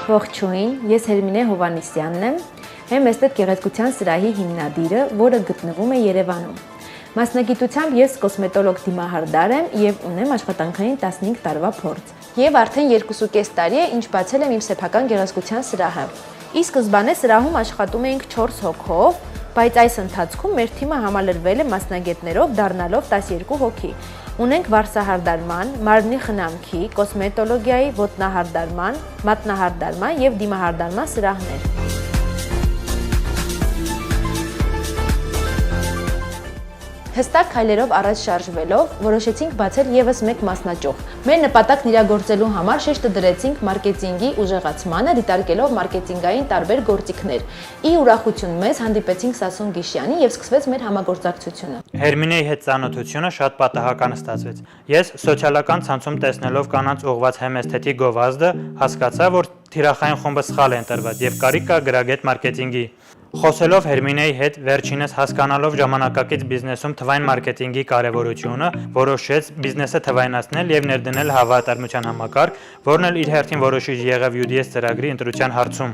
Ողջույն, ես Հերմինե Հովանեսյանն եմ, եմ էսթետ գեղեցկության սրահի հիմնադիրը, որը գտնվում է Երևանում։ Մասնագիտությամբ ես կոսմետոլոգ դիմահարդար եմ եւ ունեմ աշխատանքային 15 տարվա փորձ։ Եվ արդեն 2.5 տարի է, ինչ բացել եմ իմ սեփական գեղեցկության սրահը։ Ի սկզբանե սրահում աշխատում էինք 4 հոգով, բայց այս ընթացքում մեր թիմը համալրվել է մասնագետներով, դառնալով 12 հոգի։ Ունենք վարսահարդարման, մարմնի խնամքի, կոսմետոլոգիայի, ոտնահարդարման, մատնահարդարման եւ դիմահարդարման սրահներ։ Հստակ քայլերով առաջ շարժվելով որոշեցինք բացել եւս մեկ մասնաճյուղ։ Մեր նպատակն իրագործելու համար շեշտը դրեցինք մարքեթինգի ուժեղացմանը, դիտարկելով մարքեթինգային տարբեր գործիքներ։ Ի ուրախություն մեզ հանդիպեցինք Սասուն Գիշյանի եւ սկսվեց մեր համագործակցությունը։ Հերմինեի հետ ծանոթությունը շատ պատահական ստացվեց։ Ես սոցիալական ցանցում տեսնելով կանանց ուղղված հեմեսթետի գովազդը հասկացա, որ թիրախային խումբը սխալ է ընտրված եւ կարիք կա գրագետ մարքեթինգի։ Խոսելով Հերմինեի հետ վերջինս հասկանալով ժամանակակից բիզնեսում թվային մարքեթինգի կարևորությունը, որոշեց բիզնեսը թվայնացնել եւ ներդնել հավատարմության համակարգ, որն էլ իր հերթին որոշիչ եղավ UDS ծրագրի ընտրության հարցում։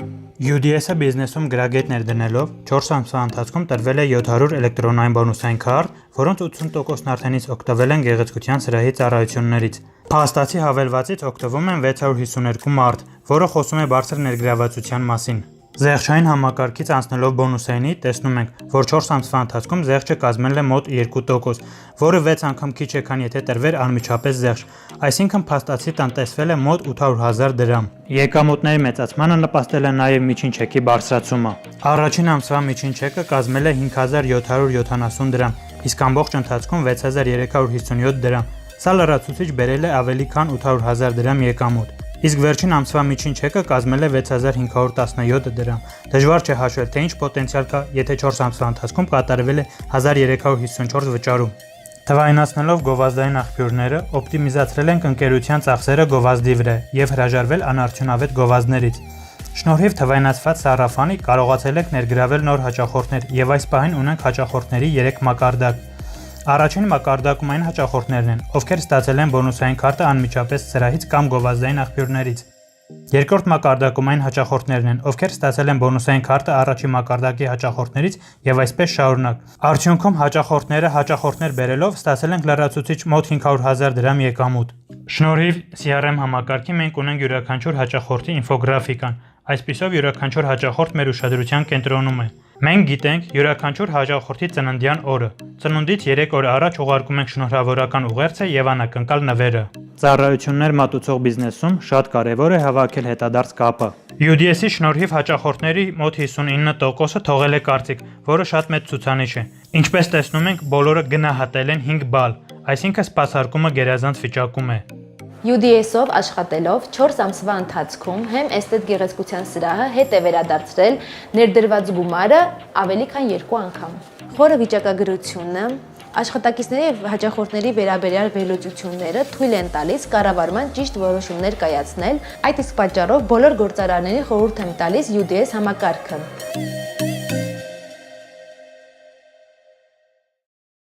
UDS-ը բիզնեսում գրագետ ներդնելով 4 ամսվա ընթացքում տրվել է 700 էլեկտրոնային բոնուսային քարտ, որոնց 80%-ն արդենից օգտվել են գեղեցկության սրահի ծառայություններից։ Փաստացի հավելվածից օգտվում են 652 մարդ, որը խոսում է բարձր ներգրավվածության մասին։ Զեղչային համակարգից անցնելով բոնուսայինի տեսնում ենք, որ 4 ամսվա ընթացքում զեղչը կազմել է մոտ 2%, որը 6 անգամ քիչ է, քան եթե տրվեր անմիջապես զեղչ, այսինքն փաստացի տնտեսվել է մոտ 800,000 դրամ։ Եկամուտների մեծացմանը նպաստել է նաև միջին չեկի բարձրացումը։ Առաջին ամսվա միջին չեկը կազմել է 5770 դրամ, իսկ ամբողջ ընթացքում 6357 դրամ։ Սա լրացուցիչ բերել է ավելի քան 800,000 դրամ եկամուտ։ Իսկ վերջին ամսվա միջին չեկը կազմել է 6517 դրամ։ Դժվար չէ հաշվել, թե ինչ պոտենցիալ կա, եթե 4 ամսվա ընթացքում կատարվել է 1354 վճարում։ Թվայնացնելով գովազդային աղբյուրները, օպտիմիզացրել ենք ընկերության ծախսերը գովազդի վրա եւ հրաժարվել անարդյունավետ գովազդներից։ Շնորհիվ թվայնացված սարաֆանի կարողացել ենք ներգրավել նոր հաճախորդներ եւ այս պահին ունենք հաճախորդների 3 մակարդակ։ Առաջին մակարդակում այն հաճախորդներն են, ովքեր ստացել են բոնուսային քարտը անմիջապես սրահից կամ գովազդային աղբյուրներից։ Երկրորդ մակարդակում այն հաճախորդներն են, ովքեր ստացել են բոնուսային քարտը առաջին մակարդակի հաճախորդներից եւ այսպես շարունակ։ Արդյունքում հաճախորդներ բերելով ստացել ենք լրացուցիչ մոտ 500,000 դրամ եկամուտ։ Շնորհիվ CRM համակարգի մենք ունենք յուրաքանչյուր հաճախորդի ինֆոգրաֆիկան։ Այսպիսով յուրաքանչյուր հաճախորդ մեր ուշադրության կենտրոնում է։ Մենք գիտենք յուրաքանչյուր հաճախորդի ծննդյան օրը։ Ծնունդից 3 օր առաջ ուղարկում ենք շնորհավորական ուղերձը եւ անակնկալ նվերը։ Ծառայություններ մատուցող բիզնեսում շատ կարևոր է հավաքել հետադարձ կապը։ UDS-ի շնորհիվ հաճախորդների մոտ 59%-ը թողել է կարծիք, որը շատ մեծ ցուցանիշ է։ Ինչպես տեսնում ենք, բոլորը գնահատել են 5 բալ, այսինքն սպասարկումը գերազանց վիճակում է։ UDS-ով աշխատելով 4 ամսվա ընթացքում հեմ էսթետ գեղեցկության սրահը հետ է վերադարձրել ներդրված գումարը ավելի քան 2 անգամ։ Խորը վիճակագրությունը, աշխատակիցների եւ հաճախորդների վերաբերյալ վերլուծությունները թույլ են տալիս կառավարման ճիշտ որոշումներ կայացնել, այդ իսկ պատճառով բոլոր գործարաններին խորհուրդ եմ տալիս UDS համակարգը։